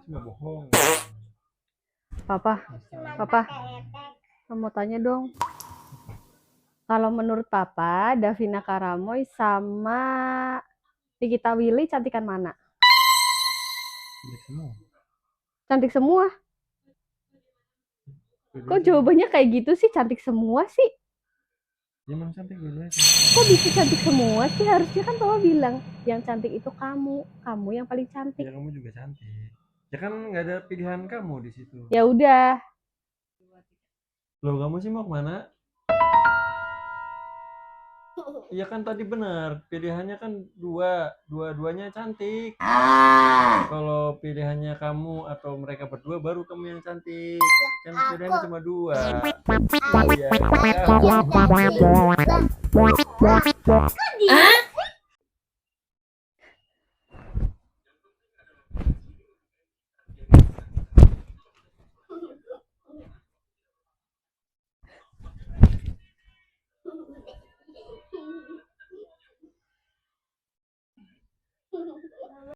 cuma bohong. Papa, mau tanya dong. Kalau menurut Papa, Davina Karamoy sama Nikita Willy cantikan mana? Cantik semua. Cantik semua. Kok jawabannya kayak gitu sih? Cantik semua sih. Ya memang cantik dulu-dulunya. Kok bisa cantik semua sih? Harusnya kan Papa bilang yang cantik itu kamu yang paling cantik. Ya kamu juga cantik. Ya kan nggak ada pilihan kamu di situ. Ya udah. Loh kamu sih mau kemana? Iya kan tadi benar, pilihannya kan dua-duanya cantik. Kalau pilihannya kamu atau mereka berdua baru kamu yang cantik. Kan pilihannya cuma dua. Iya. Ah?